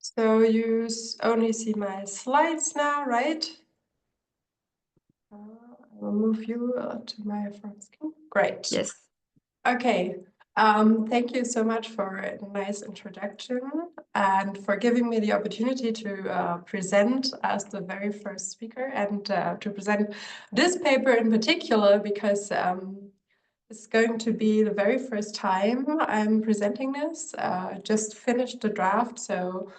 So you only see my slides now, right? I will move you to my front screen. Great. Yes. Okay. Thank you so much for a nice introduction and for giving me the opportunity to present as the very first speaker and to present this paper in particular because it's going to be the very first time I'm presenting this. Just finished the draft, so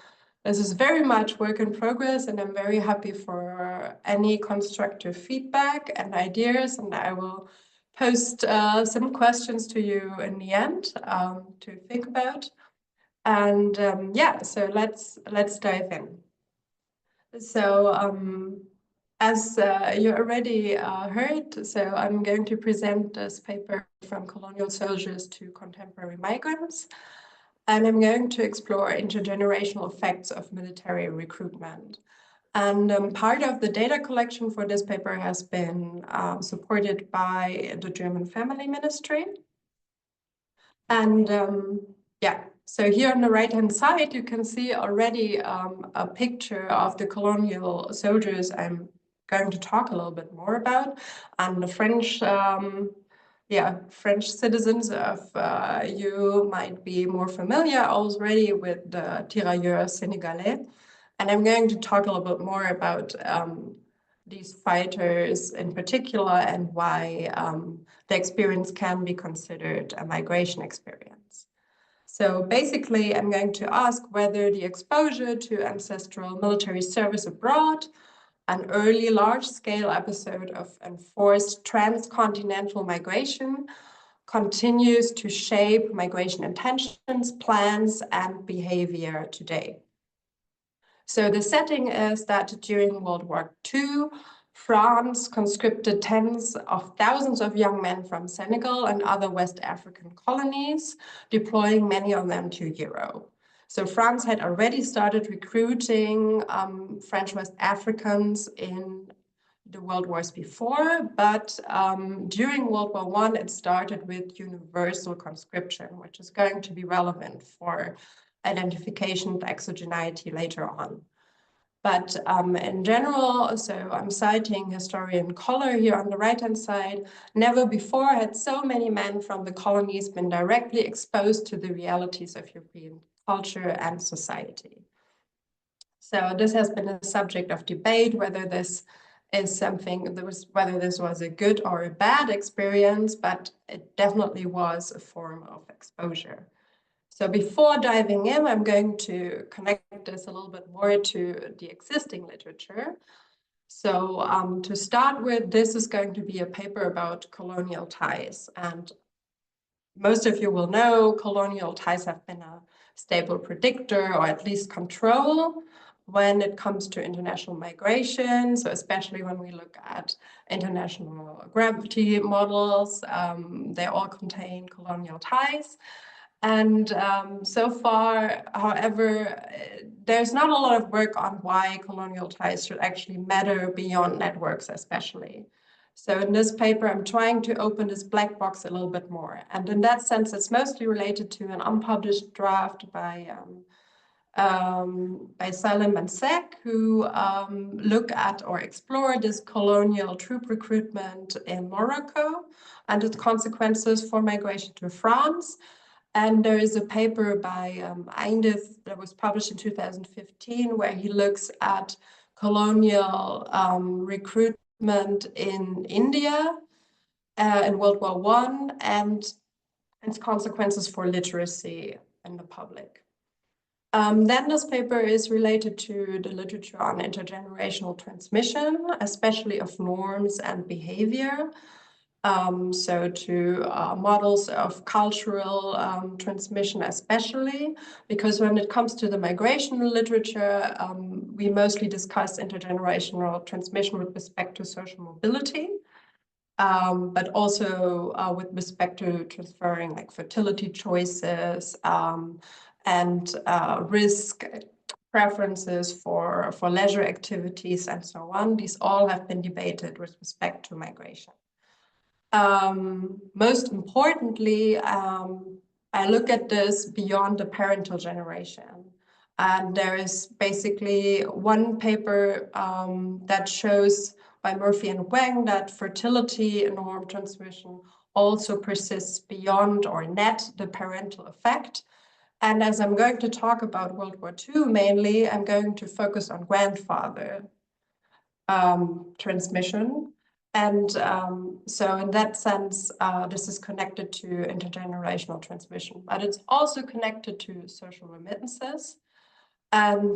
this is very much work in progress, and I'm very happy for any constructive feedback and ideas, and I will post some questions to you in the end to think about. And yeah, so let's dive in. So as you already heard, so I'm going to present this paper from colonial soldiers to contemporary migrants. And I'm going to explore intergenerational effects of military recruitment. And part of the data collection for this paper has been supported by the German Family Ministry. And yeah, so here on the right-hand side, you can see already a picture of the colonial soldiers I'm going to talk a little bit more about, and the French French citizens of you might be more familiar already with the tirailleurs sénégalais. And I'm going to talk a little bit more about these fighters in particular and why the experience can be considered a migration experience. So basically, I'm going to ask whether the exposure to ancestral military service abroad, an early large-scale episode of enforced transcontinental migration, continues to shape migration intentions, plans, and behavior today. So the setting is that during World War II, France conscripted tens of thousands of young men from Senegal and other West African colonies, deploying many of them to Europe. So France had already started recruiting French West Africans in the World Wars before, but during World War I, it started with universal conscription, which is going to be relevant for identification of exogeneity later on. But in general, so I'm citing historian Koller here on the right-hand side, never before had so many men from the colonies been directly exposed to the realities of European culture and society. So this has been a subject of debate, whether this is something whether this was a good or a bad experience, but it definitely was a form of exposure. So before diving in, I'm going to connect this a little bit more to the existing literature. So to start with, this is going to be a paper about colonial ties. And most of you will know colonial ties have been a stable predictor or at least control when it comes to international migration. So especially when we look at international gravity models, they all contain colonial ties. And so far, however, there's not a lot of work on why colonial ties should actually matter beyond networks, especially. So in this paper, I'm trying to open this black box a little bit more. And in that sense, it's mostly related to an unpublished draft by Salem and Sek, who look at or explore this colonial troop recruitment in Morocco and its consequences for migration to France. And there is a paper by Eindif that was published in 2015 where he looks at colonial recruitment in India in World War I and its consequences for literacy in the public. Then this paper is related to the literature on intergenerational transmission, especially of norms and behavior. So to models of cultural transmission especially, because when it comes to the migration literature, we mostly discuss intergenerational transmission with respect to social mobility, but also with respect to transferring like fertility choices and risk preferences for leisure activities and so on. These all have been debated with respect to migration. Most importantly, I look at this beyond the parental generation. And there is basically one paper that shows by Murphy and Wang that fertility in norm transmission also persists beyond or net the parental effect. And as I'm going to talk about World War II mainly, I'm going to focus on grandfather transmission. And so in that sense, this is connected to intergenerational transmission, but it's also connected to social remittances. And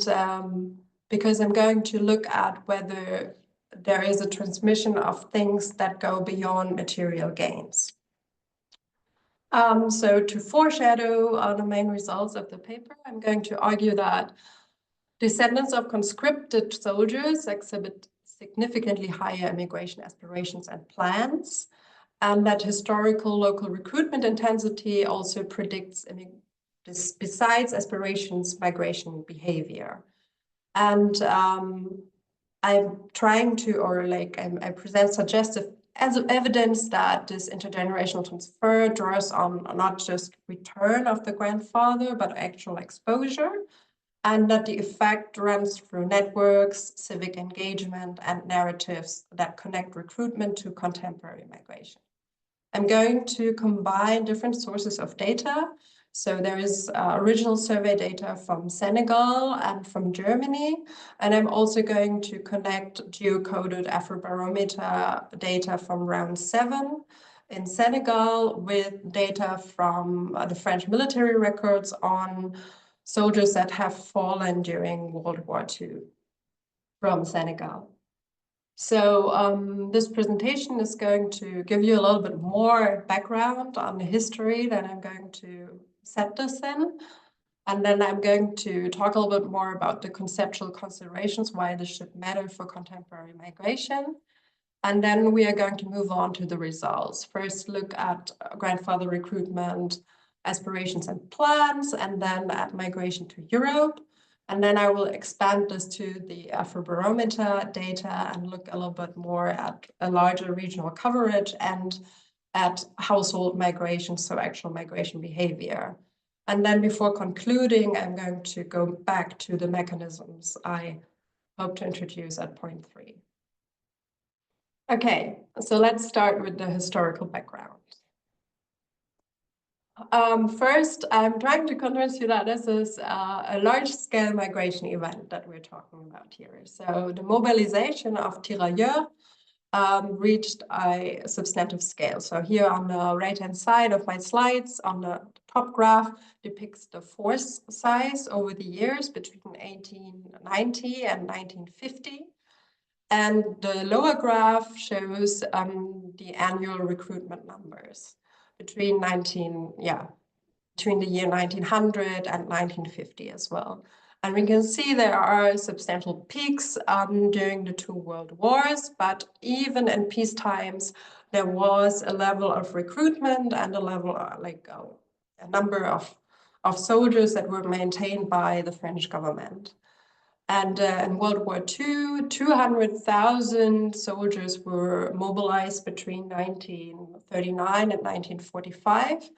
because I'm going to look at whether there is a transmission of things that go beyond material gains. So to foreshadow the main results of the paper, I'm going to argue that descendants of conscripted soldiers exhibit significantly higher immigration aspirations and plans, and that historical local recruitment intensity also predicts, besides aspirations, migration behavior. And I'm trying to, or like I present suggestive as evidence that this intergenerational transfer draws on not just return of the grandfather, but actual exposure, and that the effect runs through networks, civic engagement, and narratives that connect recruitment to contemporary migration. I'm going to combine different sources of data. So there is original survey data from Senegal and from Germany. And I'm also going to connect geocoded Afrobarometer data from round 7 in Senegal with data from the French military records on soldiers that have fallen during World War II from Senegal. So this presentation is going to give you a little bit more background on the history that I'm going to set this in. And then I'm going to talk a little bit more about the conceptual considerations, why this should matter for contemporary migration. And then we are going to move on to the results. First, look at grandfather recruitment, aspirations and plans, and then at migration to Europe. And then I will expand this to the Afrobarometer data and look a little bit more at a larger regional coverage and at household migration, so actual migration behavior. And then before concluding, I'm going to go back to the mechanisms I hope to introduce at point 3. Okay, so let's start with the historical background. First, I'm trying to convince you that this is a large-scale migration event that we're talking about here. So the mobilization of tirailleurs reached a substantive scale. So here on the right-hand side of my slides, on the top graph, depicts the force size over the years between 1890 and 1950. And the lower graph shows the annual recruitment numbers between between the year 1900 and 1950 as well. And we can see there are substantial peaks during the 2 world wars, but even in peace times, there was a level of recruitment and a level a number of soldiers that were maintained by the French government. And in World War II, 200,000 soldiers were mobilized between 1939 and 1945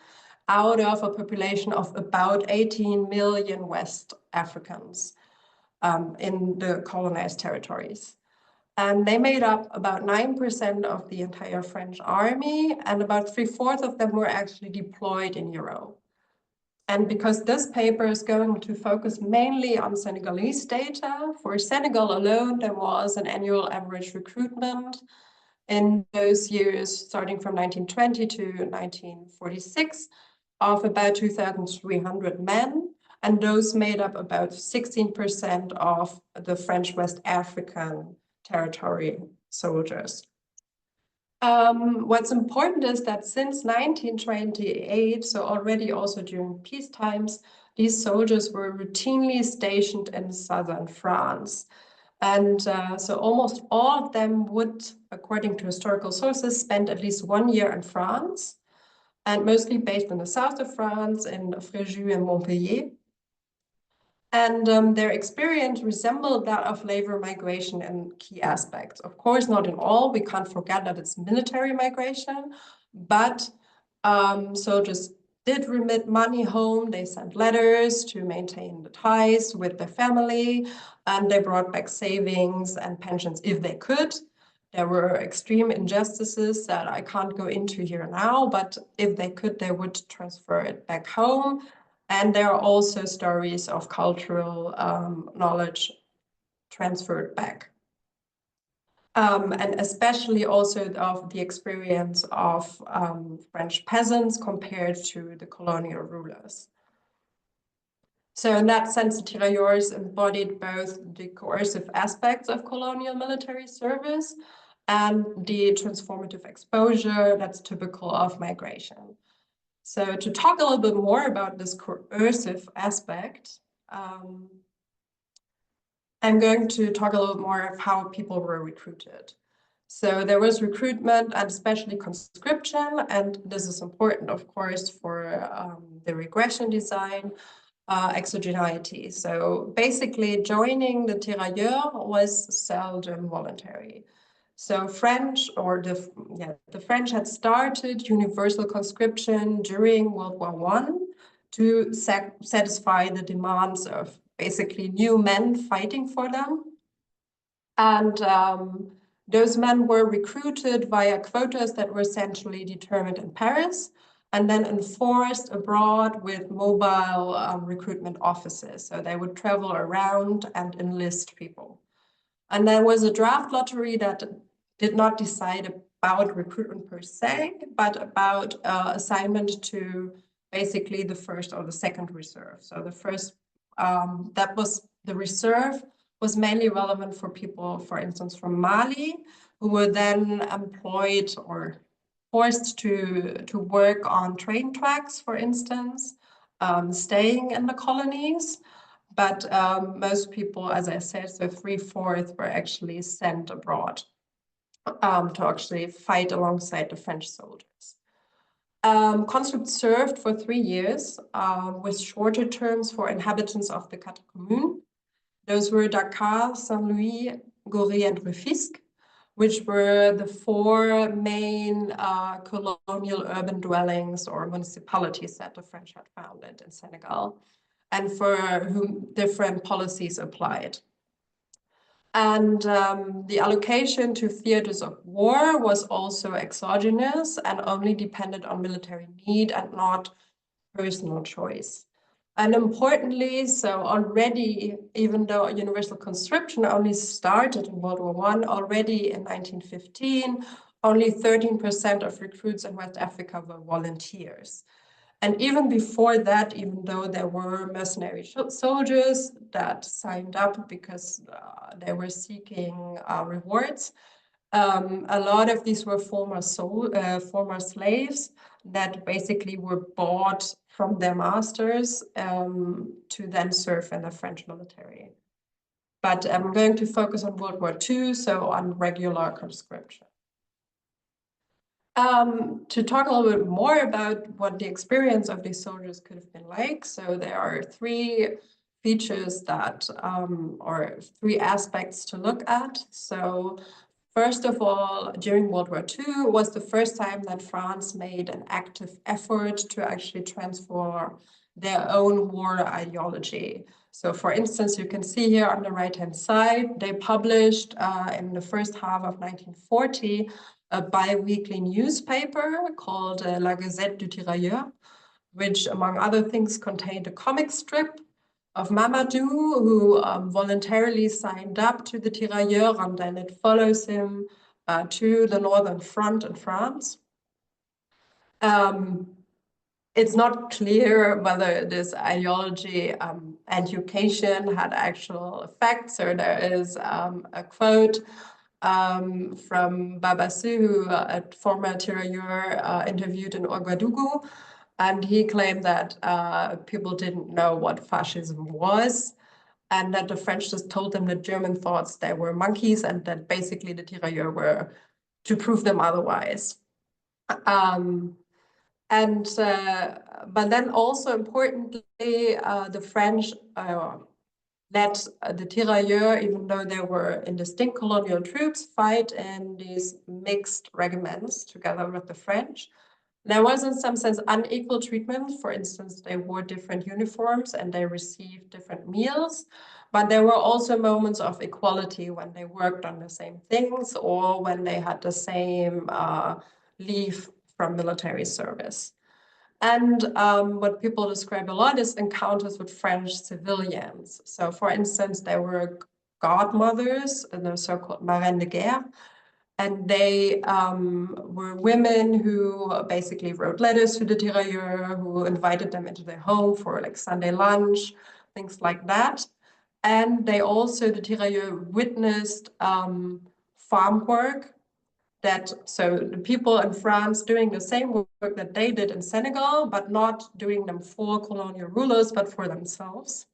out of a population of about 18 million West Africans in the colonized territories. And they made up about 9% of the entire French army, and about 3/4 of them were actually deployed in Europe. And because this paper is going to focus mainly on Senegalese data, for Senegal alone, there was an annual average recruitment in those years, starting from 1920 to 1946, of about 2,300 men. And those made up about 16% of the French West African territory soldiers. What's important is that since 1928, so already also during peace times, these soldiers were routinely stationed in southern France. And so almost all of them would, according to historical sources, spend at least 1 year in France, and mostly based in the south of France, in Fréjus and Montpellier. And their experience resembled that of labor migration in key aspects. Of course, not in all. We can't forget that it's military migration, but soldiers did remit money home. They sent letters to maintain the ties with their family, and they brought back savings and pensions if they could. There were extreme injustices that I can't go into here now, but if they could, they would transfer it back home. And there are also stories of cultural knowledge transferred back. And especially also of the experience of French peasants compared to the colonial rulers. So in that sense, the tirailleurs embodied both the coercive aspects of colonial military service and the transformative exposure that's typical of migration. So to talk a little bit more about this coercive aspect, I'm going to talk a little more of how people were recruited. So there was recruitment and especially conscription, and this is important, of course, for the regression design, exogeneity. So basically joining the tirailleurs was seldom voluntary. So the French had started universal conscription during World War I to satisfy the demands of basically new men fighting for them. And those men were recruited via quotas that were centrally determined in Paris and then enforced abroad with mobile recruitment offices. So they would travel around and enlist people. And there was a draft lottery that did not decide about recruitment per se, but about assignment to basically the first or the second reserve. So the first, that was the reserve was mainly relevant for people, for instance, from Mali, who were then employed or forced to work on train tracks, for instance, staying in the colonies. But most people, as I said, so 3/4 were actually sent abroad to actually fight alongside the French soldiers. Conscript served for 3 years with shorter terms for inhabitants of the Quatre Communes. Those were Dakar, Saint-Louis, Gorée, and Rufisque, which were the 4 main colonial urban dwellings or municipalities that the French had founded in Senegal, and for whom different policies applied. And the allocation to theaters of war was also exogenous and only depended on military need and not personal choice. And importantly, so already, even though universal conscription only started in World War I, already in 1915, only 13% of recruits in West Africa were volunteers. And even before that, even though there were mercenary soldiers that signed up because they were seeking rewards, a lot of these were former slaves that basically were bought from their masters to then serve in the French military. But I'm going to focus on World War II, so on regular conscription. To talk a little bit more about what the experience of these soldiers could have been like. So there are 3 features that, or 3 aspects to look at. So first of all, during World War II was the first time that France made an active effort to actually transform their own war ideology. So for instance, you can see here on the right-hand side, they published in the first half of 1940 a bi-weekly newspaper called La Gazette du Tirailleur, which among other things contained a comic strip of Mamadou, who voluntarily signed up to the Tirailleurs, and then it follows him to the Northern Front in France. It's not clear whether this ideology education had actual effects, or there is a quote from Babassu, who a former tirailleur interviewed in Ouagadougou, and he claimed that people didn't know what fascism was, and that the French just told them that German thought they were monkeys, and that basically the tirailleurs were to prove them otherwise. But then also importantly, the French let the tirailleurs, even though they were in distinct colonial troops, fight in these mixed regiments together with the French. There was in some sense unequal treatment. For instance, they wore different uniforms and they received different meals, but there were also moments of equality when they worked on the same things or when they had the same leave from military service. And what people describe a lot is encounters with French civilians. So for instance, there were godmothers, the so-called marraines de guerre, and they were women who basically wrote letters to the tirailleurs, who invited them into their home for like Sunday lunch, things like that. And they also, the tirailleurs witnessed farm work so the people in France doing the same work that they did in Senegal, but not doing them for colonial rulers, but for themselves.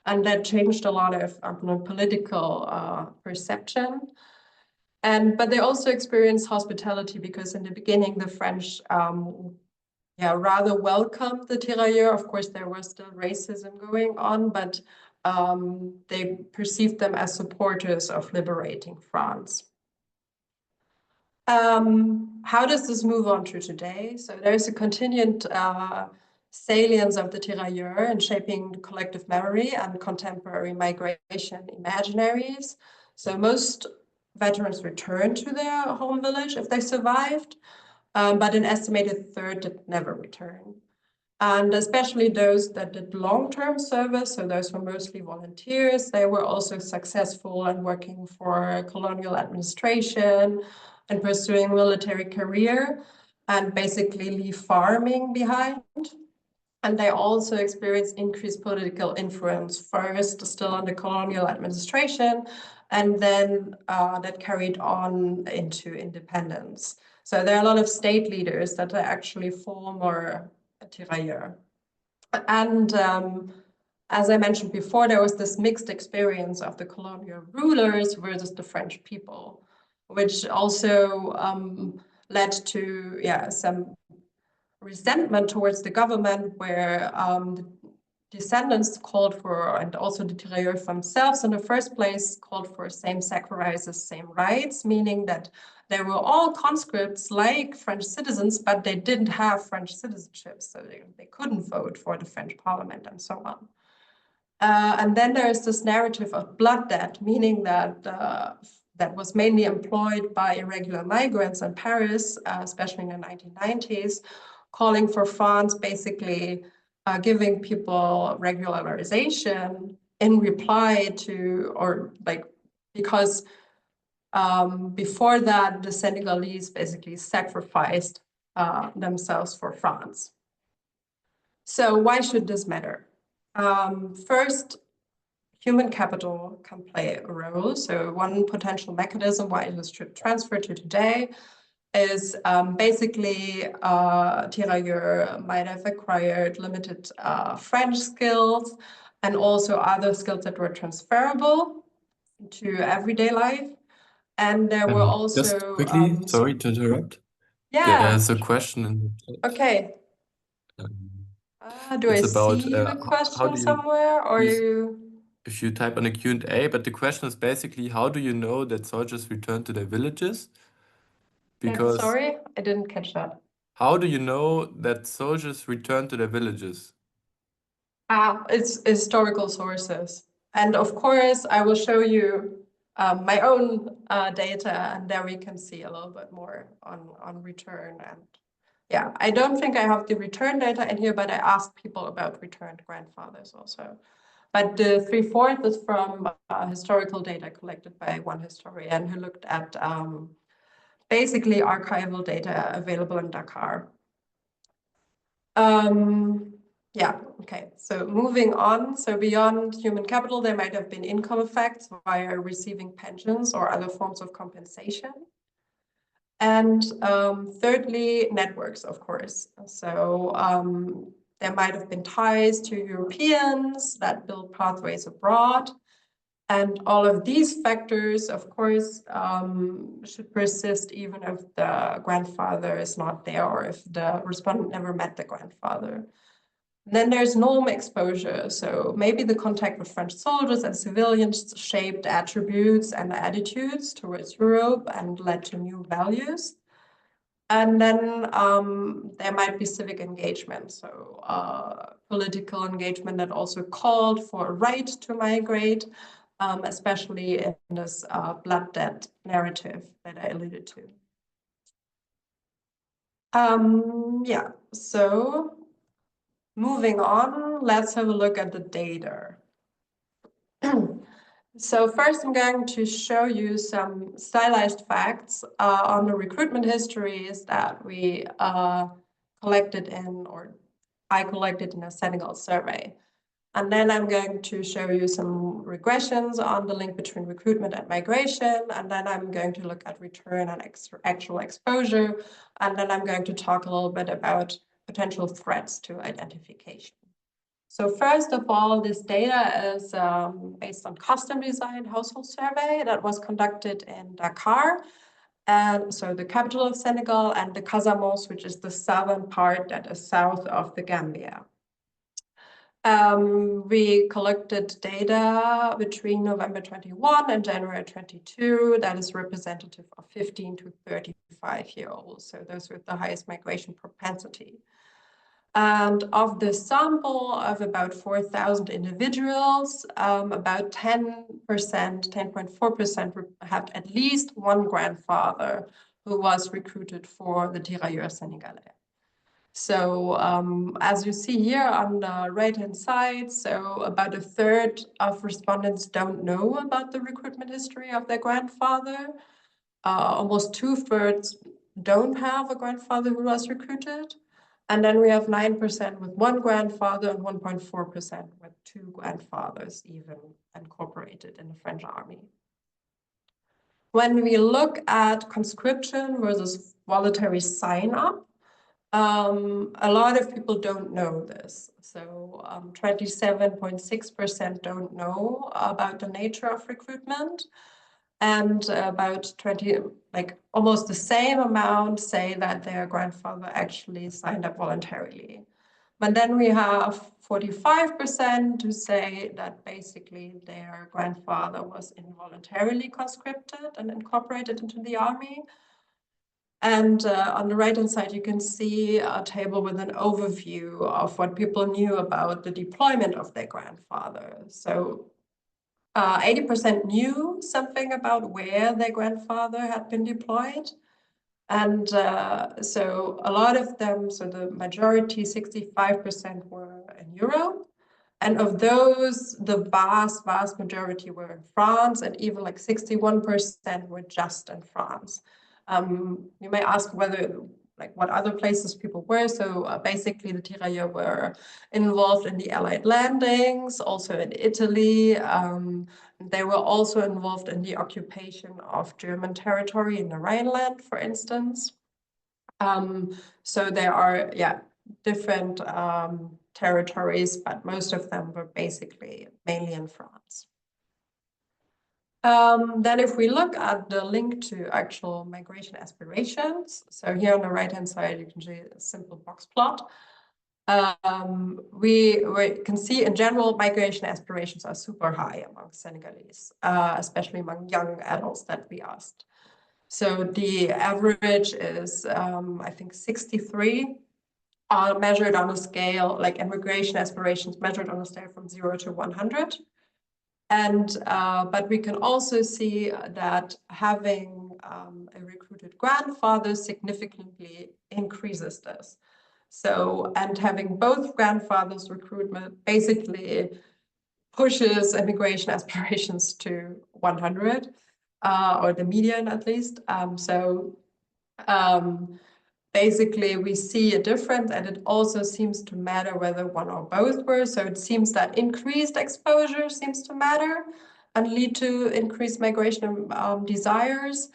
And that changed a lot of political perception. But they also experienced hospitality because in the beginning, the French rather welcomed the tirailleurs. Of course, there was still racism going on, but they perceived them as supporters of liberating France. How does this move on to today? So there's a continued salience of the tirailleurs in shaping collective memory and contemporary migration imaginaries. So most veterans returned to their home village if they survived, but an estimated third did never return. And especially those that did long-term service, so those were mostly volunteers, they were also successful in working for colonial administration and pursuing military career and basically leave farming behind. And they also experienced increased political influence, first still under colonial administration, and then that carried on into independence. So there are a lot of state leaders that are actually former tirailleurs. And as I mentioned before, there was this mixed experience of the colonial rulers versus the French people, which also led to some resentment towards the government, where the descendants called for, and also the tirailleurs themselves in the first place, called for same sacrifices, same rights, meaning that they were all conscripts like French citizens, but they didn't have French citizenship, so they couldn't vote for the French parliament and so on. And then there's this narrative of blood debt, meaning that that was mainly employed by irregular migrants in Paris, especially in the 1990s, calling for France basically giving people regularization in reply to, or like, because before that, the Senegalese basically sacrificed themselves for France. So why should this matter? First, human capital can play a role. So one potential mechanism why it should transfer to today is basically tirailleurs might have acquired limited French skills and also other skills that were transferable to everyday life. And there were also... Just quickly, sorry to interrupt. Yeah. There's a question in the chat. Okay. Do I see the question somewhere, or you... If you type on a Q&A, but the question is basically, how do you know that soldiers return to their villages? Because sorry, I didn't catch that. How do you know that soldiers return to their villages? It's historical sources. And of course, I will show you my own data, and there we can see a little bit more on return. And yeah, I don't think I have the return data in here, but I asked people about returned grandfathers also. But the 3/4 is from historical data collected by one historian who looked at basically archival data available in Dakar. Yeah, okay, so moving on. So beyond human capital, there might have been income effects via receiving pensions or other forms of compensation. And thirdly, networks, of course. So there might have been ties to Europeans that built pathways abroad. And all of these factors, of course, should persist even if the grandfather is not there or if the respondent never met the grandfather. Then there's norm exposure. So maybe the contact with French soldiers and civilians shaped attributes and attitudes towards Europe and led to new values. And then there might be civic engagement, so political engagement that also called for a right to migrate, especially in this blood debt narrative that I alluded to. Yeah, so moving on, let's have a look at the data. So first I'm going to show you some stylized facts on the recruitment histories that we collected in, or I collected in a Senegal survey. And then I'm going to show you some regressions on the link between recruitment and migration. And then I'm going to look at return and actual exposure. And then I'm going to talk a little bit about potential threats to identification. So first of all, this data is based on custom-designed household survey that was conducted in Dakar, and so the capital of Senegal, and the Casamance, which is the southern part that is south of the Gambia. We collected data between November 21 and January 22 that is representative of 15 to 35-year-olds, so those with the highest migration propensity. And of the sample of about 4,000 individuals, about 10%, 10.4% had at least one grandfather who was recruited for the Tirailleurs Sénégalais. So as you see here on the right-hand side, so about a third of respondents don't know about the recruitment history of their grandfather. Almost 2/3 don't have a grandfather who was recruited. And then we have 9% with one grandfather and 1.4% with two grandfathers even incorporated in the French army. When we look at conscription versus voluntary sign-up, a lot of people don't know this. So 27.6% don't know about the nature of recruitment. And about 20, like almost the same amount, say that their grandfather actually signed up voluntarily. But then we have 45% who say that basically their grandfather was involuntarily conscripted and incorporated into the army. And on the right-hand side, you can see a table with an overview of what people knew about the deployment of their grandfather. So 80% knew something about where their grandfather had been deployed. And so a lot of them, so the majority, 65% were in Europe. And of those, the vast majority were in France, and even like 61% were just in France. You may ask whether, like, what other places people were. So basically the Tirailleurs were involved in the Allied landings, also in Italy. They were also involved in the occupation of German territory in the Rhineland, for instance. So there are, different territories, but most of them were basically mainly in France. Then if we look at the link to actual migration aspirations, so here on the right-hand side, you can see a simple box plot. We can see in general, migration aspirations are super high among Senegalese, especially among young adults that we asked. So the average is, I think, 63, measured on a scale, like immigration aspirations measured on a scale from 0 to 100. And but we can also see that having a recruited grandfather significantly increases this. So, and having both grandfathers recruitment basically pushes immigration aspirations to 100, or the median at least. Basically we see a difference, and it also seems to matter whether one or both were. So it seems that increased exposure seems to matter and lead to increased migration desires.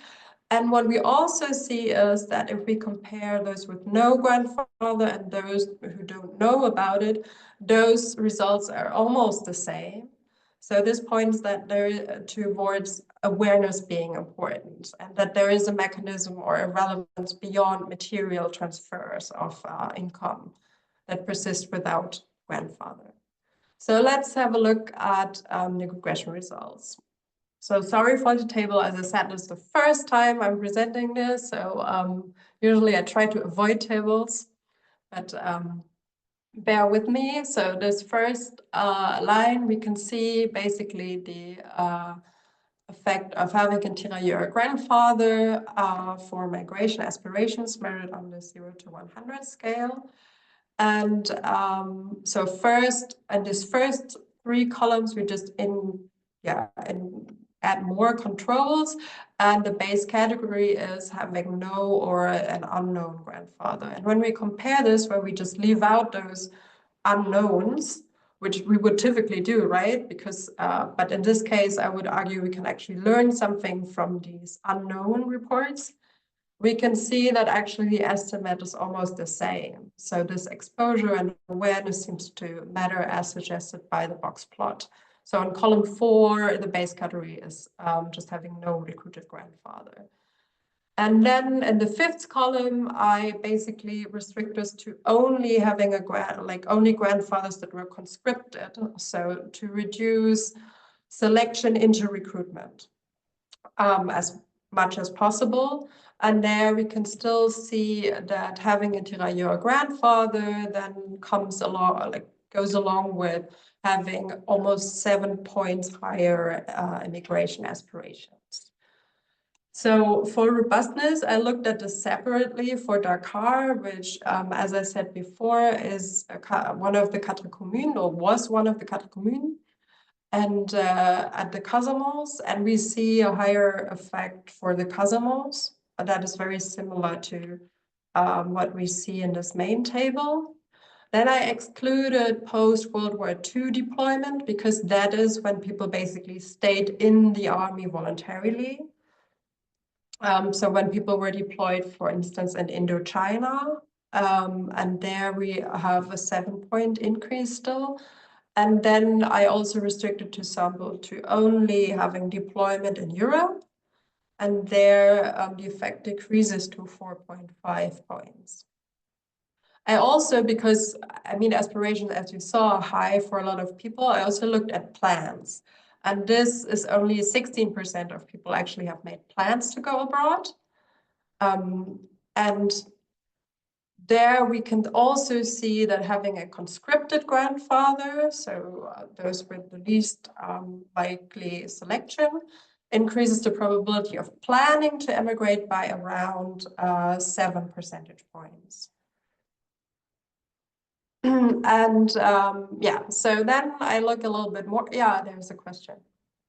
And what we also see is that if we compare those with no grandfather and those who don't know about it, those results are almost the same. So this points that towards awareness being important, and that there is a mechanism or a relevance beyond material transfers of income that persist without grandfather. So let's have a look at the regression results. So sorry for the table. As I said, this is the first time I'm presenting this. So usually I try to avoid tables, but bear with me. So this first line, we can see basically the effect of having a tirailleur grandfather for migration aspirations measured on the 0 to 100 scale. And so first, and these first 3 columns, we just add more controls, and the base category is having no or an unknown grandfather. And when we compare this, where we just leave out those unknowns, which we would typically do, right? Because, but in this case, I would argue we can actually learn something from these unknown reports. We can see that actually the estimate is almost the same. So this exposure and awareness seems to matter as suggested by the box plot. So in column 4, the base category is just having no recruited grandfather. And then in the 5th column, I basically restrict this to only having only grandfathers that were conscripted. So to reduce selection into recruitment as much as possible. And there we can still see that having a tirailleur grandfather then goes along with having almost 7 points higher immigration aspirations. So for robustness, I looked at this separately for Dakar, which, as I said before, is one of the quatre communes, or was one of the quatre communes, and at the Casamance, and we see a higher effect for the Casamance. That is very similar to what we see in this main table. Then I excluded post-World War II deployment, because that is when people basically stayed in the army voluntarily. So when people were deployed, for instance, in Indochina, and there we have a 7-point increase still. And then I also restricted to sample to only having deployment in Europe. And there the effect decreases to 4.5 points. I also, because I mean, aspirations, as you saw, are high for a lot of people, I also looked at plans. And this is only 16% of people actually have made plans to go abroad. And there we can also see that having a conscripted grandfather, so those with the least likely selection, increases the probability of planning to emigrate by around 7 percentage points. And yeah, so then I look a little bit more. Yeah, there's a question.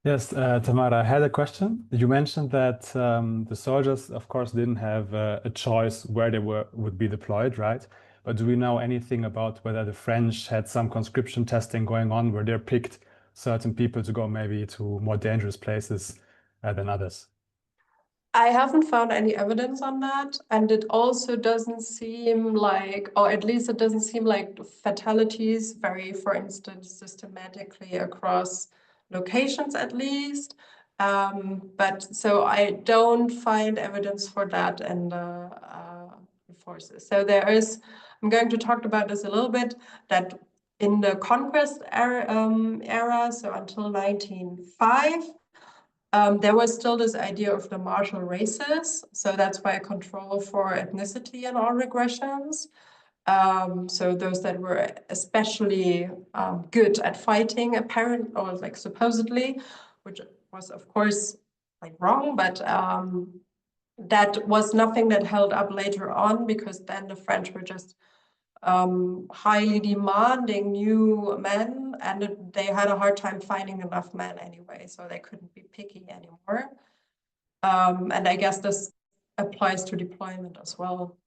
Yes, Tamara, I had a question. You mentioned that the soldiers, of course, didn't have a choice where they would be deployed, right? But do we know anything about whether the French had some conscription testing going on where they picked certain people to go maybe to more dangerous places than others? I haven't found any evidence on that, and it also doesn't seem like, or at least it doesn't seem like fatalities vary, for instance, systematically across locations at least. But so I don't find evidence for that in the forces. So there is, I'm going to talk about this a little bit, that in the conquest era, so until 1905, there was still this idea of the martial races. So that's why control for ethnicity in all regressions. So those that were especially good at fighting, or like supposedly, which was of course like wrong, but that was nothing that held up later on, because then the French were just highly demanding new men, and they had a hard time finding enough men anyway, so they couldn't be picky anymore. And I guess this applies to deployment as well.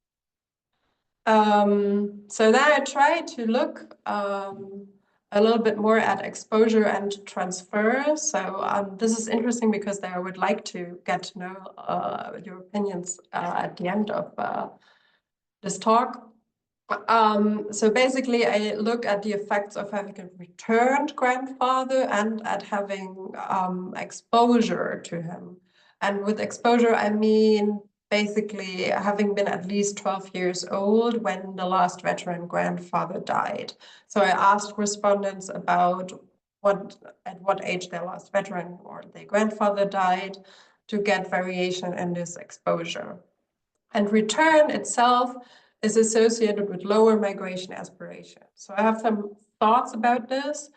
So then I tried to look a little bit more at exposure and transfer. So this is interesting because I would like to get to know your opinions at the end of this talk. So basically, I look at the effects of having a returned grandfather and at having exposure to him. And with exposure, I mean basically having been at least 12 years old when the last veteran grandfather died. So I asked respondents about at what age their last veteran or their grandfather died, to get variation in this exposure. And return itself is associated with lower migration aspiration. So I have some thoughts about this.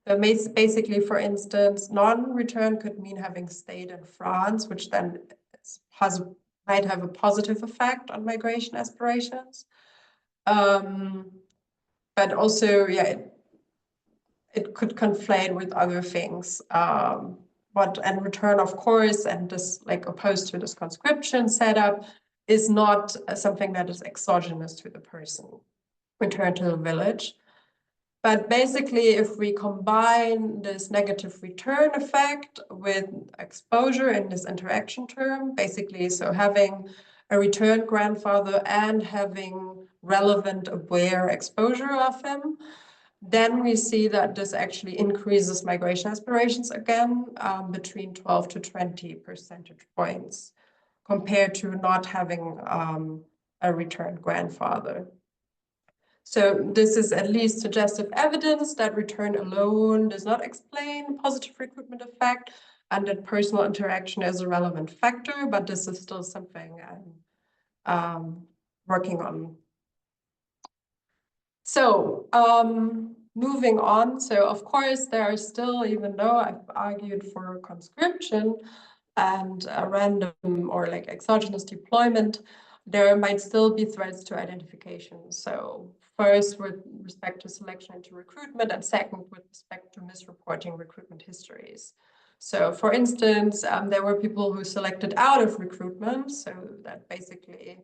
Basically, for instance, non-return could mean having stayed in France, which then might have a positive effect on migration aspirations. But also, yeah, it could conflate with other things. And return, of course, and this, like, opposed to this conscription setup, is not something that is exogenous to the person. Return to the village. But basically, if we combine this negative return effect with exposure in this interaction term, basically, so having a return grandfather and having relevant aware exposure of him, then we see that this actually increases migration aspirations again between 12 to 20 percentage points compared to not having a returned grandfather. So this is at least suggestive evidence that return alone does not explain positive recruitment effect and that personal interaction is a relevant factor, but this is still something I'm working on. So moving on, so of course there are still, even though I've argued for conscription and a random or like exogenous deployment, there might still be threats to identification. So first with respect to selection into recruitment, and second with respect to misreporting recruitment histories. So for instance, there were people who selected out of recruitment, so that basically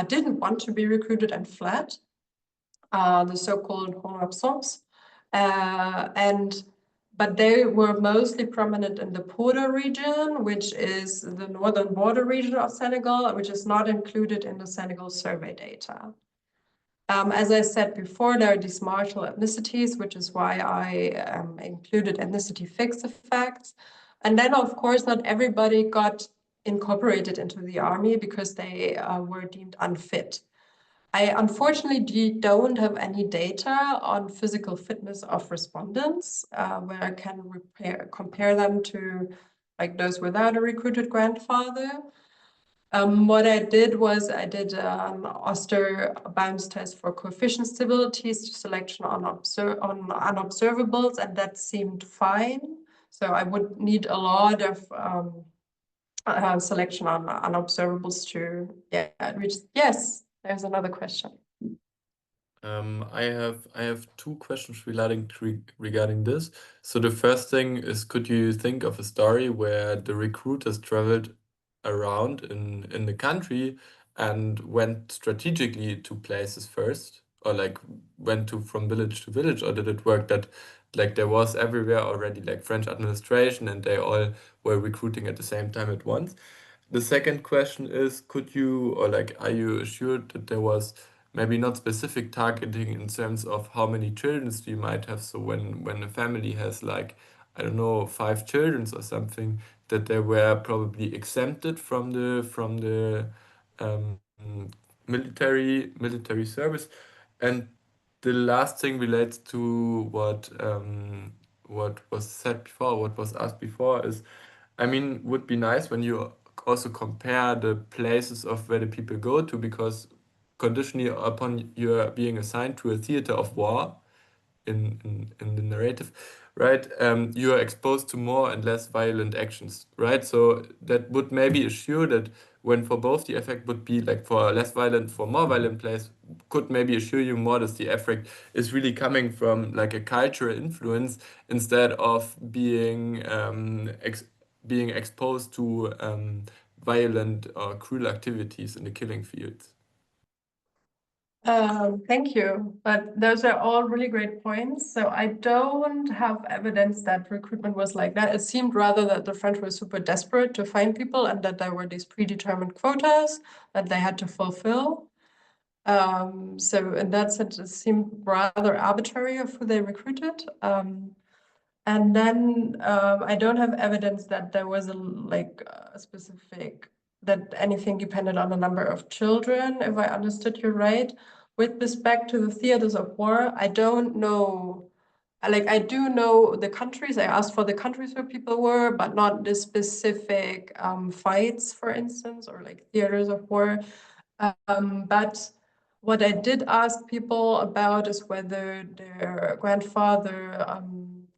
didn't want to be recruited and fled. The so-called home absence, but they were mostly prominent in the Poda region, which is the northern border region of Senegal, which is not included in the Senegal survey data. As I said before, there are these martial ethnicities, which is why I included ethnicity fixed effects. And then, of course, not everybody got incorporated into the army because they were deemed unfit. I unfortunately don't have any data on physical fitness of respondents, where I can compare them to like those without a recruited grandfather. What I did was I did an Oster bounds test for coefficient stabilities to selection on unobservables, and that seemed fine. So I would need a lot of selection on unobservables to reach. Yes. There's another question. I have two questions regarding this. So the first thing is, could you think of a story where the recruiters traveled around in the country and went strategically to places first, or like went from village to village, or did it work that like there was everywhere already like French administration and they all were recruiting at the same time at once? The second question is, could you, or like, are you assured that there was maybe not specific targeting in terms of how many children you might have? So when a family has like, I don't know, 5 children or something, that they were probably exempted from the military service. And the last thing relates to what was said before, what was asked before is, I mean, would be nice when you also compare the places of where the people go to, because conditionally upon your being assigned to a theater of war in the narrative, right, you are exposed to more and less violent actions, right? So that would maybe assure that when for both the effect would be like for less violent, for more violent place, could maybe assure you more that the effect is really coming from like a cultural influence instead of being exposed to violent or cruel activities in the killing fields. Thank you. But those are all really great points. So I don't have evidence that recruitment was like that. It seemed rather that the French were super desperate to find people and that there were these predetermined quotas that they had to fulfill. So in that sense, it seemed rather arbitrary of who they recruited. And then I don't have evidence that there was a specific, that anything depended on the number of children, if I understood you right. With respect to the theaters of war, I don't know like I do know the countries. I asked for the countries where people were, but not the specific fights, for instance, or like theaters of war. But what I did ask people about is whether their grandfather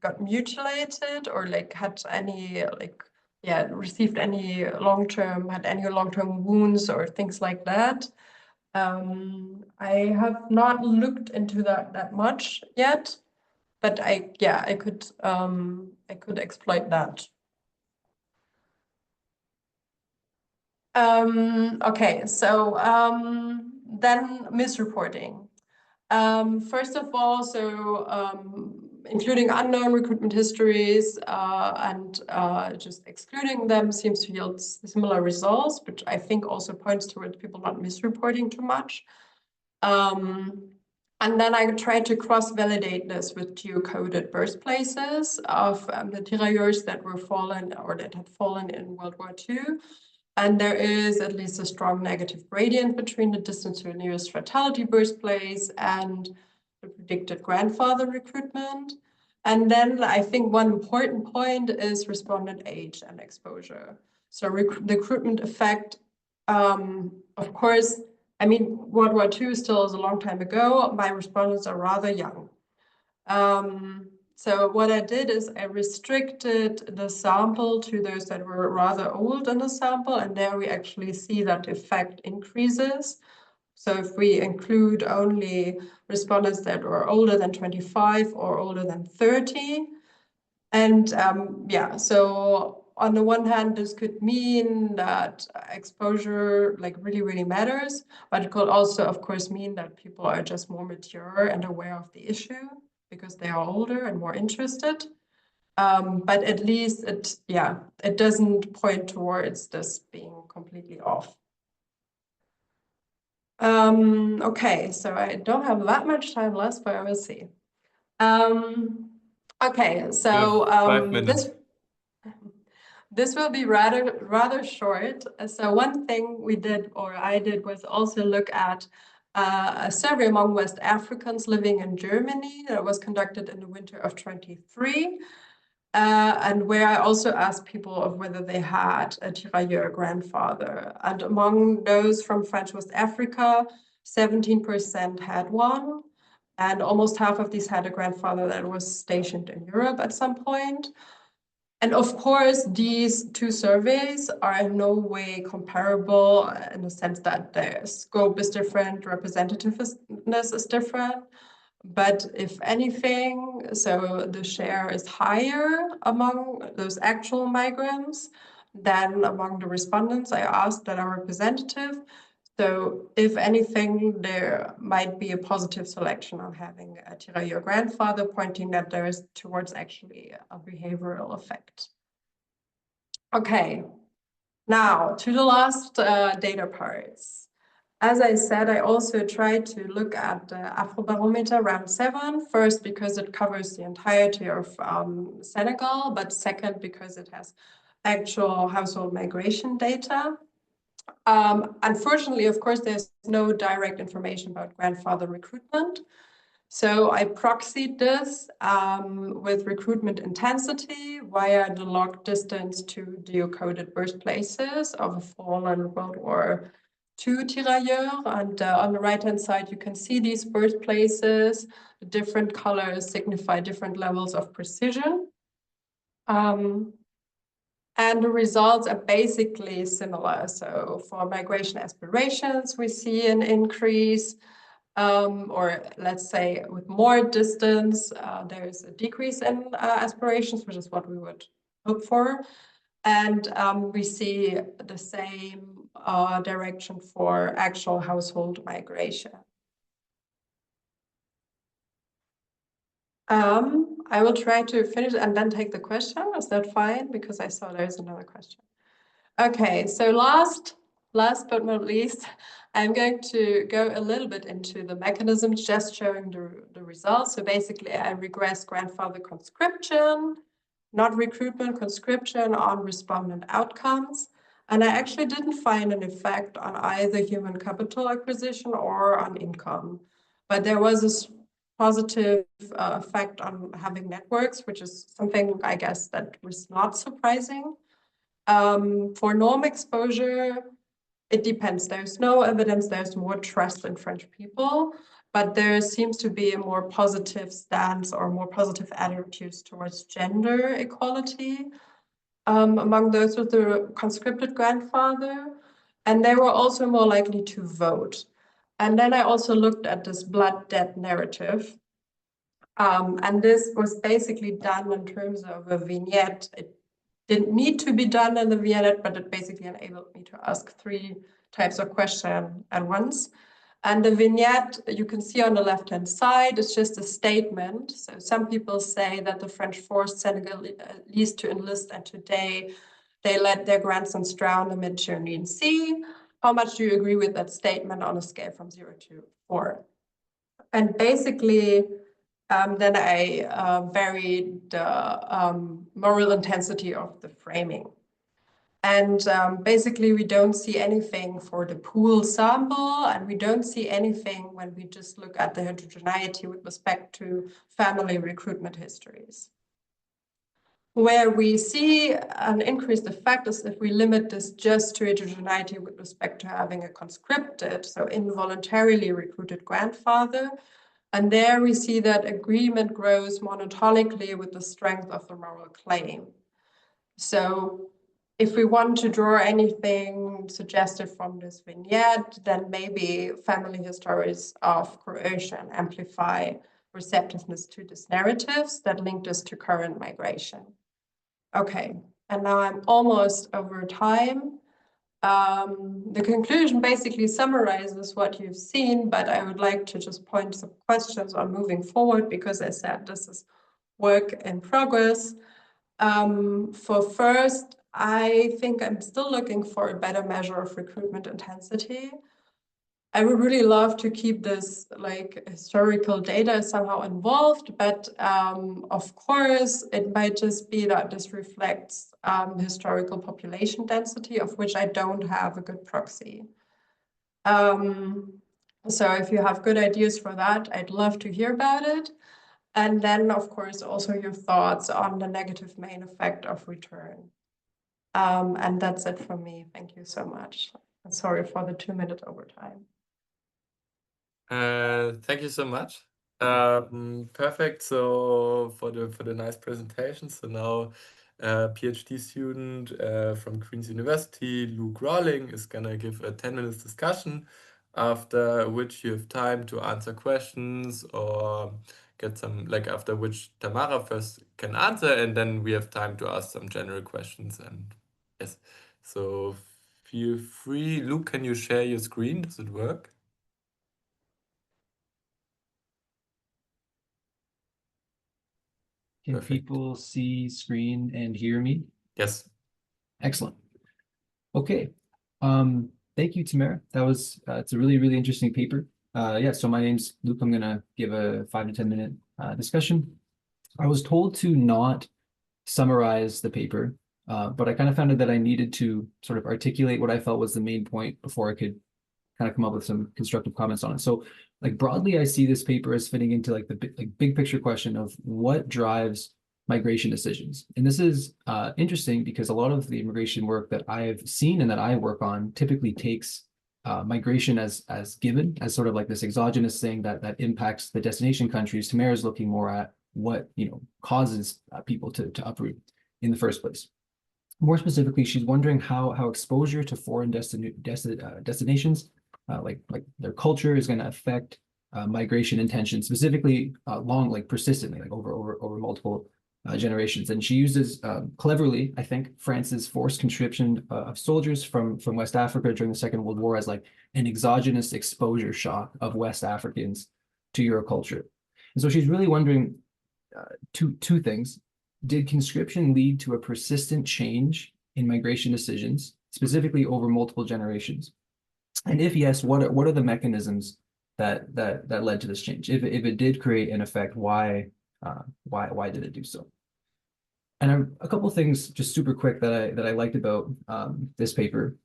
got mutilated or like had any like received any had any long-term wounds or things like that. I have not looked into that much yet, but I could exploit that. Okay, so then misreporting. First of all, including unknown recruitment histories and just excluding them seems to yield similar results, which I think also points towards people not misreporting too much. And then I tried to cross-validate this with geocoded birthplaces of the tirailleurs that were fallen or that had fallen in World War II. And there is at least a strong negative gradient between the distance to the nearest fatality birthplace and the predicted grandfather recruitment. And then I think one important point is respondent age and exposure. So recruitment effect, of course, I mean, World War II still is a long time ago. My respondents are rather young. So what I did is I restricted the sample to those that were rather old in the sample, and there we actually see that effect increases. So if we include only respondents that were older than 25 or older than 30, and so on the one hand, this could mean that exposure like really matters, but it could also, of course, mean that people are just more mature and aware of the issue because they are older and more interested. But at least it doesn't point towards this being completely off. Okay, so I don't have that much time left, but I will see. Okay, so 5 minutes. This will be rather short. So one thing we did, or I did, was also look at a survey among West Africans living in Germany that was conducted in the winter of 23, and where I also asked people of whether they had a tirailleur grandfather. And among those from French West Africa, 17% had one, and almost half of these had a grandfather that was stationed in Europe at some point. And of course, these two surveys are in no way comparable in the sense that the scope is different, representativeness is different. But if anything, so the share is higher among those actual migrants than among the respondents I asked that are representative. So if anything, there might be a positive selection on having a tirailleur grandfather, pointing that there is towards actually a behavioral effect. Okay, now to the last data parts. As I said, I also tried to look at the Afrobarometer round 7, first because it covers the entirety of Senegal, but second because it has actual household migration data. Unfortunately, of course, there's no direct information about grandfather recruitment. So I proxied this with recruitment intensity via the log distance to geocoded birthplaces of a fallen World War II tirailleur. And on the right-hand side, you can see these birthplaces. The different colors signify different levels of precision. And the results are basically similar. So for migration aspirations, we see an increase, or let's say with more distance, there's a decrease in aspirations, which is what we would hope for. And we see the same direction for actual household migration. I will try to finish and then take the question. Is that fine? Because I saw there's another question. Okay, so last but not least, I'm going to go a little bit into the mechanisms, just showing the results. So basically, I regress grandfather conscription, not recruitment, conscription on respondent outcomes. And I actually didn't find an effect on either human capital acquisition or on income. But there was positive effect on having networks, which is something I guess that was not surprising. For norm exposure, it depends. There's no evidence there's more trust in French people, but there seems to be a more positive stance or more positive attitudes towards gender equality among those with the conscripted grandfather. And they were also more likely to vote. And then I also looked at this blood debt narrative. And this was basically done in terms of a vignette. It didn't need to be done in the vignette, but it basically enabled me to ask 3 types of questions at once. And the vignette, you can see on the left-hand side, is just a statement. So some people say that the French forced Senegalese to enlist, and today they let their grandsons drown amid Tyrrhenian Sea. How much do you agree with that statement on a scale from 0 to 4? And basically, then I varied the moral intensity of the framing. And basically, we don't see anything for the pool sample, and we don't see anything when we just look at the heterogeneity with respect to family recruitment histories. Where we see an increased effect is if we limit this just to heterogeneity with respect to having a conscripted, so involuntarily recruited grandfather. And there we see that agreement grows monotonically with the strength of the moral claim. So if we want to draw anything suggestive from this vignette, then maybe family histories of coercion amplify receptiveness to these narratives that link us to current migration. Okay, and now I'm almost over time. The conclusion basically summarizes what you've seen, but I would like to just point some questions on moving forward, because I said this is work in progress. For first, I think I'm still looking for a better measure of recruitment intensity. I would really love to keep this like historical data somehow involved, but of course it might just be that this reflects historical population density, of which I don't have a good proxy. So if you have good ideas for that, I'd love to hear about it. And then, of course, also your thoughts on the negative main effect of return. And that's it from me. Thank you so much. And sorry for the 2-minute overtime. Thank you so much. Perfect. So for the nice presentation. So now PhD student from Queen's University, Luke Rawling, is gonna give a 10-minute discussion, after which you have time to answer questions or get some, like after which Tamara first can answer, and then we have time to ask some general questions. And yes, so feel free. Luke, can you share your screen? Does it work? Can Perfect. people see screen and hear me? Yes. Excellent. Okay. Thank you, Tamara. That was it's a really, really interesting paper. Yeah, so my name's Luke. I'm gonna give a 5 to 10 minute discussion. I was told to not summarize the paper, but I kind of found that I needed to sort of articulate what I felt was the main point before I could kind of come up with some constructive comments on it. So like broadly, I see this paper as fitting into like the big picture question of what drives migration decisions. And this is interesting because a lot of the immigration work that I've seen and that I work on typically takes migration as given, as sort of like this exogenous thing that impacts the destination countries. Tamara is looking more at what causes people to uproot in the first place. More specifically, she's wondering how exposure to foreign destinations, like their culture, is going to affect migration intention, specifically persistently, like over multiple generations. And she uses cleverly, I think, France's forced conscription of soldiers from West Africa during the Second World War as like an exogenous exposure shock of West Africans to Euroculture. And so she's really wondering two things. Did conscription lead to a persistent change in migration decisions, specifically over multiple generations? And if yes, what are the mechanisms that led to this change? If it did create an effect, why did it do so? And a couple of things just super quick that I liked about this paper.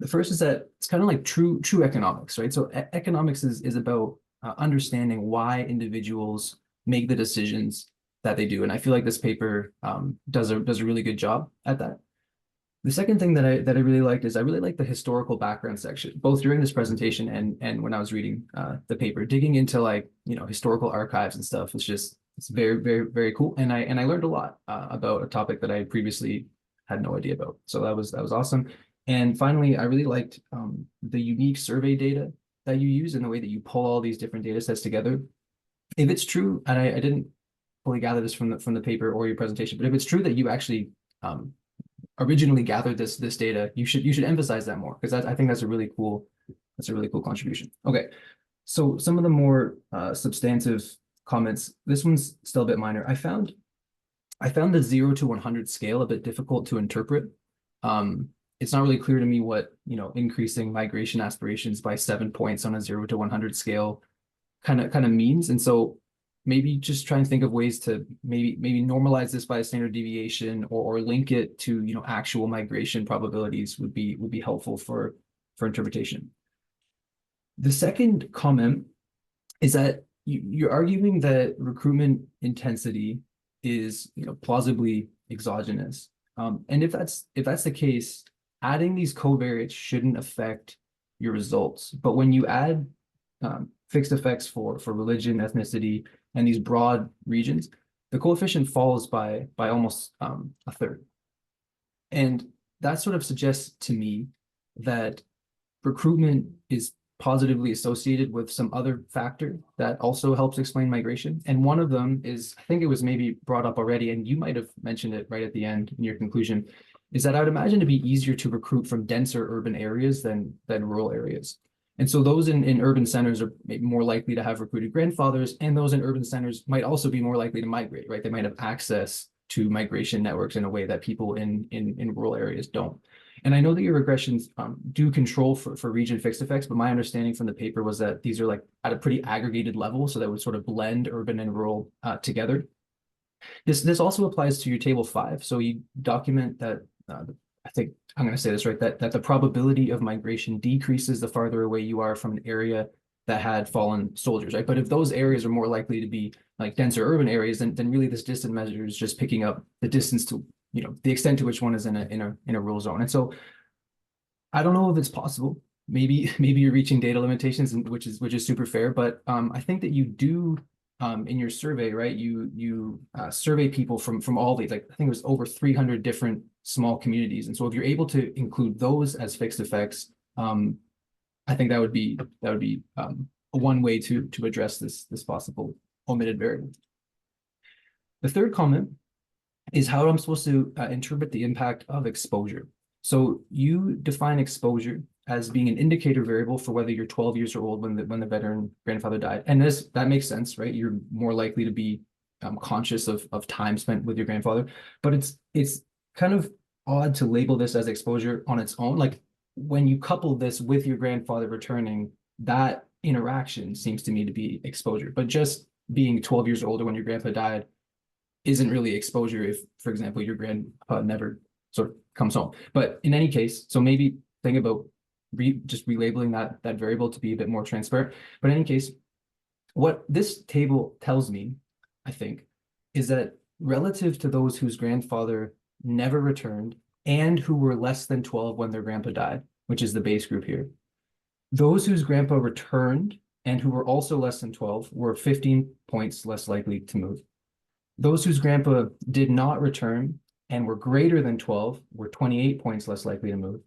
The first is that it's kind of like true economics, right? So economics is about understanding why individuals make the decisions that they do. And I feel like this paper does a really good job at that. The second thing that I really liked is I really like the historical background section, both during this presentation and when I was reading the paper, digging into like, you know, historical archives and stuff. It's very, very, very cool. And I learned a lot about a topic that I previously had no idea about. So that was awesome. And finally, I really liked the unique survey data that you use and the way that you pull all these different data sets together. If it's true, and I didn't fully gather this from the paper or your presentation, but if it's true that you actually originally gathered this data, you should emphasize that more, because I think that's a really cool contribution. Okay, so some of the more substantive comments. This one's still a bit minor. I found the 0 to 100 scale a bit difficult to interpret. It's not really clear to me what, you know, increasing migration aspirations by 7 points on a 0 to 100 scale kind of means. And so maybe just try and think of ways to maybe normalize this by a standard deviation, or link it to, you know, actual migration probabilities would be helpful for interpretation. The second comment is that you're arguing that recruitment intensity is, you know, plausibly exogenous. And if that's the case, adding these covariates shouldn't affect your results. But when you add fixed effects for religion, ethnicity, and these broad regions, the coefficient falls by almost a third. And that sort of suggests to me that recruitment is positively associated with some other factor that also helps explain migration. And one of them is, I think it was maybe brought up already, and you might have mentioned it right at the end in your conclusion, is that I would imagine to be easier to recruit from denser urban areas than rural areas. And so those in urban centers are maybe more likely to have recruited grandfathers, and those in urban centers might also be more likely to migrate, right? They might have access to migration networks in a way that people in rural areas don't. And I know that your regressions do control for region fixed effects, but my understanding from the paper was that these are like at a pretty aggregated level, so that would sort of blend urban and rural together. This also applies to your table 5. So you document that, I think I'm going to say this right, that the probability of migration decreases the farther away you are from an area that had fallen soldiers, right? But if those areas are more likely to be like denser urban areas, then really this distance measure is just picking up the distance to, you know, the extent to which one is in a rural zone. And so I don't know if it's possible. Maybe you're reaching data limitations, which is super fair. But I think that you do in your survey, right? You survey people from all these, like I think it was over 300 different small communities. And so if you're able to include those as fixed effects, I think that would be one way to address this possible omitted variable. The third comment is how I'm supposed to interpret the impact of exposure. So you define exposure as being an indicator variable for whether you're 12 years old when the veteran grandfather died. And that makes sense, right? You're more likely to be conscious of time spent with your grandfather. But it's kind of odd to label this as exposure on its own. Like when you couple this with your grandfather returning, that interaction seems to me to be exposure. But just being 12 years older when your grandpa died isn't really exposure if, for example, your grandpa never sort of comes home. But in any case, so maybe think about just relabeling that variable to be a bit more transparent. But in any case, what this table tells me, I think, is that relative to those whose grandfather never returned and who were less than 12 when their grandpa died, which is the base group here, those whose grandpa returned and who were also less than 12 were 15 points less likely to move. Those whose grandpa did not return and were greater than 12 were 28 points less likely to move.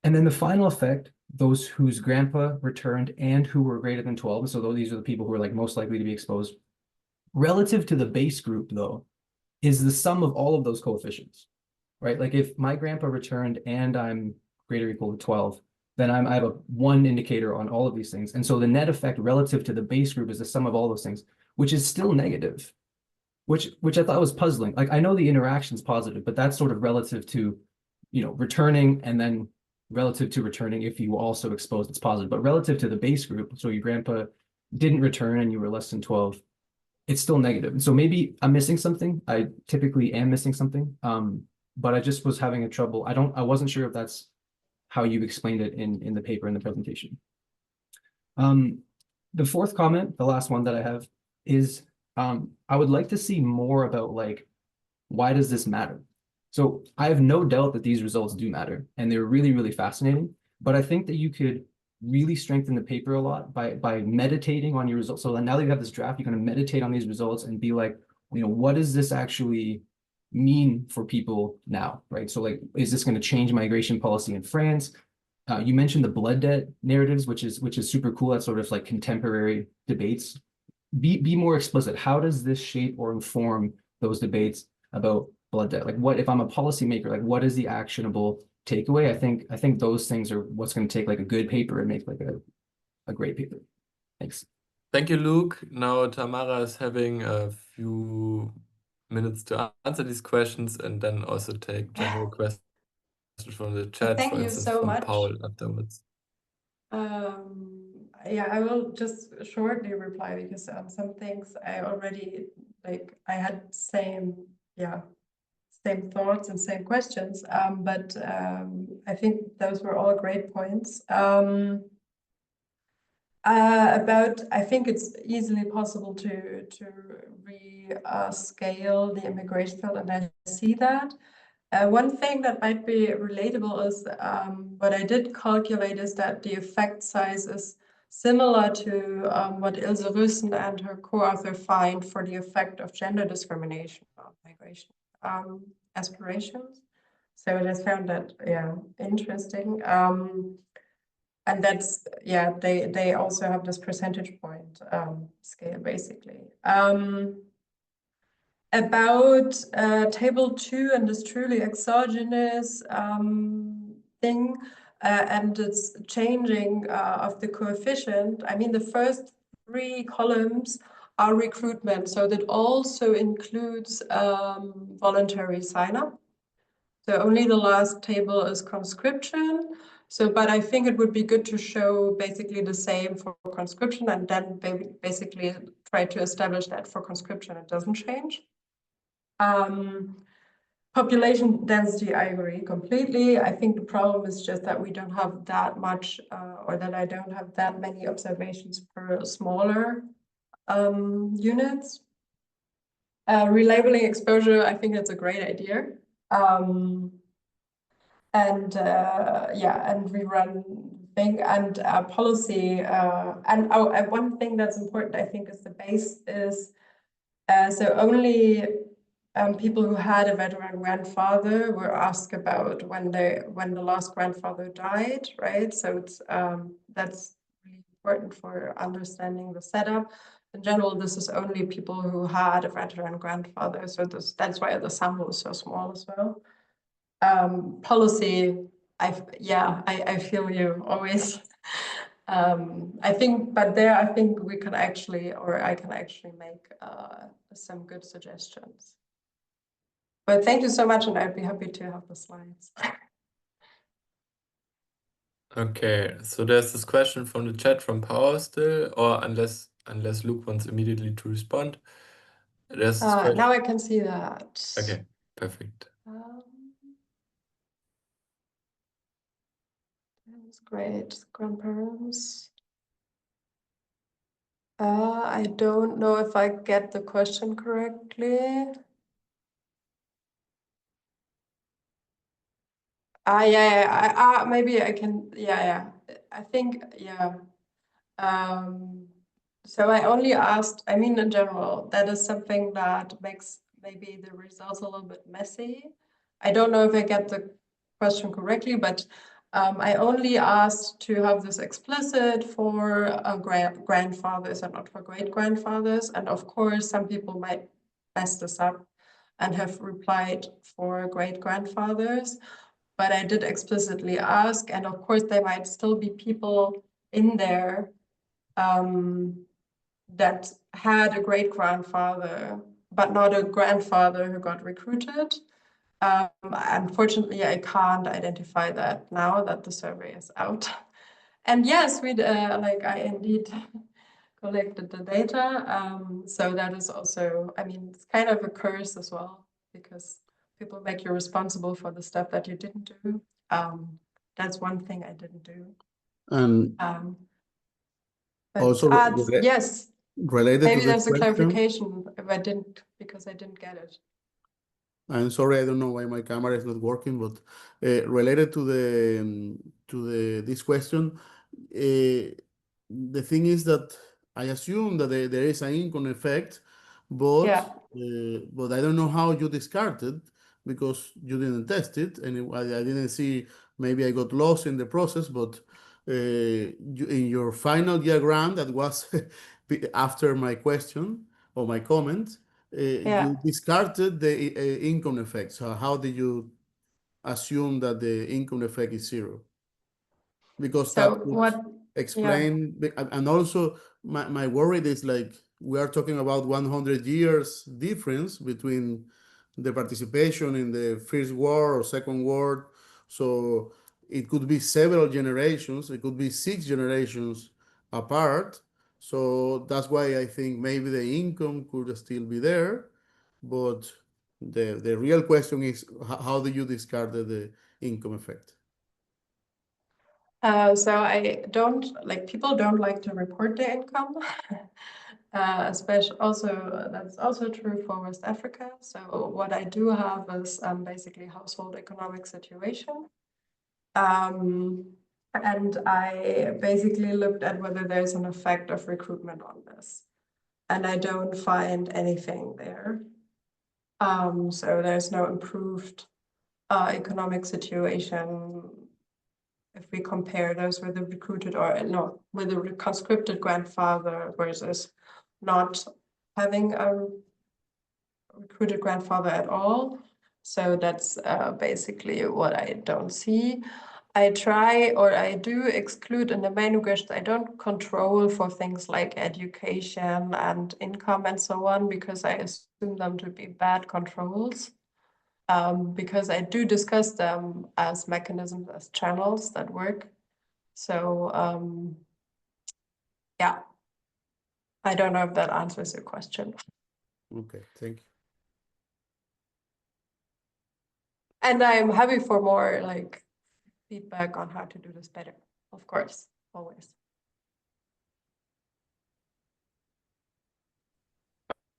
And then the final effect, those whose grandpa returned and who were greater than 12, so these are the people who are like most likely to be exposed, relative to the base group though, is the sum of all of those coefficients, right? Like if my grandpa returned and I'm greater or equal to 12, then I have a 1 indicator on all of these things. And so the net effect relative to the base group is the sum of all those things, which is still negative, which I thought was puzzling. Like I know the interaction's positive, but that's sort of relative to, you know, returning, and then relative to returning if you also exposed, it's positive. But relative to the base group, so your grandpa didn't return and you were less than 12, it's still negative. And so maybe I'm missing something. I typically am missing something, but I just was having a trouble. I wasn't sure if that's how you explained it in the paper in the presentation. The fourth comment, the last one that I have, is I would like to see more about like, why does this matter? So I have no doubt that these results do matter and they're really, really fascinating. But I think that you could really strengthen the paper a lot by meditating on your results. So now that you have this draft, you're going to meditate on these results and be like, what does this actually mean for people now, right? So like, is this going to change migration policy in France? You mentioned the blood debt narratives, which is super cool. That's sort of like contemporary debates. Be more explicit. How does this shape or inform those debates about blood debt? Like, what if I'm a policymaker? Like, what is the actionable takeaway? I think those things are what's going to take like a good paper and make like a great paper. Thanks. Thank you, Luke. Now Tamara is having a few minutes to answer these questions and then also take general questions from the chat, Thank for you instance, so from much. Paul afterwards. Yeah, I will just shortly reply because some things I already I had same thoughts and same questions. But I think those were all great points. I think it's easily possible to scale the immigration field, and I see that. One thing that might be relatable is what I did calculate is that the effect size is similar to what Ilse Rüssen and her co-author find for the effect of gender discrimination on migration aspirations. So I just found that interesting. And that's they also have this percentage point scale basically. About table 2 and this truly exogenous thing and its changing of the coefficient. I mean, the first 3 columns are recruitment, so that also includes voluntary sign-up. So only the last table is conscription. So, but I think it would be good to show basically the same for conscription and then basically try to establish that for conscription it doesn't change. Population density, I agree completely. I think the problem is just that we don't have that much, or that I don't have that many observations per smaller units. Relabeling exposure, I think that's a great idea. And rerun thing and policy. And one thing that's important, I think, is the base is so only people who had a veteran grandfather were asked about when the last grandfather died, right? So it's that's really important for understanding the setup. In general, this is only people who had a veteran grandfather, so that's why the sample is so small as well. Policy, I feel you always. I think, but there I think we can actually, or I can actually make some good suggestions. But thank you so much, and I'd be happy to have the slides. Okay, so there's this question from the chat from Power still, or unless Luke wants immediately to respond. There's this question. Now I can see that. Okay, perfect. That's great. Grandparents. I don't know if I get the question correctly. Maybe I can. I think so I only asked. I mean, in general, that is something that makes maybe the results a little bit messy. I don't know if I get the question correctly, but I only asked to have this explicit for grandfathers and not for great-grandfathers. And of course, some people might mess this up and have replied for great-grandfathers. But I did explicitly ask, and of course, there might still be people in there that had a great-grandfather, but not a grandfather who got recruited. Unfortunately, I can't identify that now that the survey is out. And yes, I indeed collected the data. So that is also, I mean, it's kind of a curse as well, because people make you responsible for the stuff that you didn't do. That's one thing I didn't do. But Also, yes, related maybe to there's this a question, clarification if I didn't, because I didn't get it. I'm sorry, I don't know why my camera is not working, but related to this question, the thing is that I assume that there is an income effect, but Yeah. but I don't know how you discard it because you didn't test it, and I didn't see. Maybe I got lost in the process, but in your final diagram that was after my question or my comment. Yeah. You discarded the income effect. So how did you assume that the income effect is zero? Because So that would what? explain, and also my worry is like we are talking about 100 years difference between the participation in the first war or second war. So it could be several generations, it could be 6 generations apart. So that's why I think maybe the income could still be there, but the real question is how do you discard the income effect? So I don't like, people don't like to report their income. Especially also, that's also true for West Africa. So what I do have is basically household economic situation. And I basically looked at whether there's an effect of recruitment on this. And I don't find anything there. So there's no improved economic situation if we compare those with the recruited or no, with the conscripted grandfather versus not having a recruited grandfather at all. So that's basically what I don't see. I try, or I do exclude in the main questions. I don't control for things like education and income and so on, because I assume them to be bad controls. Because I do discuss them as mechanisms, as channels that work. So yeah, I don't know if that answers your question. Okay, thank you. And I'm happy for more like feedback on how to do this better, of course, always.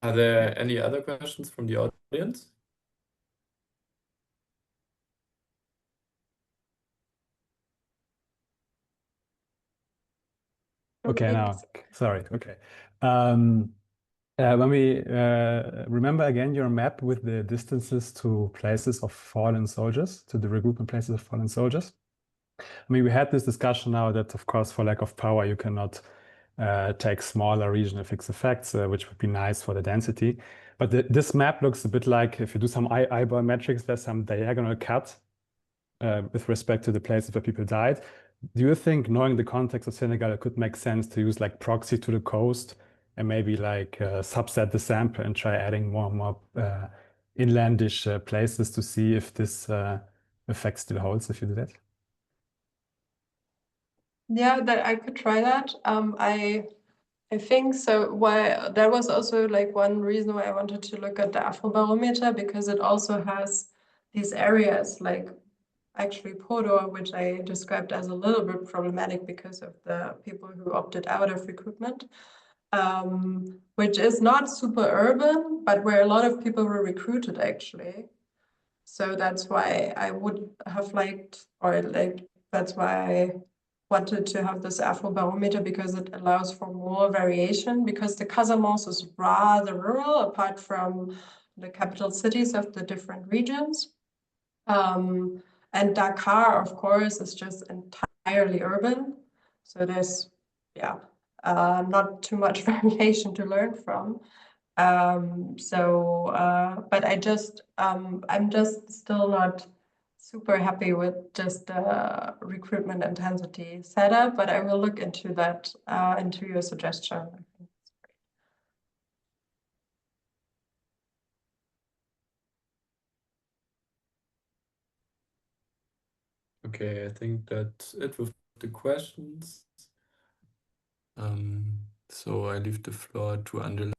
Are there any other questions from the audience? Okay, now, sorry. Okay. When we remember again your map with the distances to places of fallen soldiers, to the recruitment places of fallen soldiers. I mean, we had this discussion now that, of course, for lack of power, you cannot take smaller regional fixed effects, which would be nice for the density. But this map looks a bit like, if you do some eyeball metrics, there's some diagonal cut with respect to the places where people died. Do you think, knowing the context of Senegal, it could make sense to use like proxy to the coast and maybe like subset the sample and try adding more and more inlandish places to see if this effect still holds if you do that? Yeah, that I could try that. I think so. Why that was also like one reason why I wanted to look at the Afrobarometer, because it also has these areas like actually Podor, which I described as a little bit problematic because of the people who opted out of recruitment, which is not super urban, but where a lot of people were recruited actually. So that's why I would have liked, or like, that's why I wanted to have this Afrobarometer, because it allows for more variation, because the Casamance is rather rural apart from the capital cities of the different regions. And Dakar, of course, is just entirely urban. So there's, yeah, not too much variation to learn from. But I'm just still not super happy with just the recruitment intensity setup, but I will look into that, into your suggestion. I think it's great. Okay, I think that's it with the questions. So I leave the floor to Angela.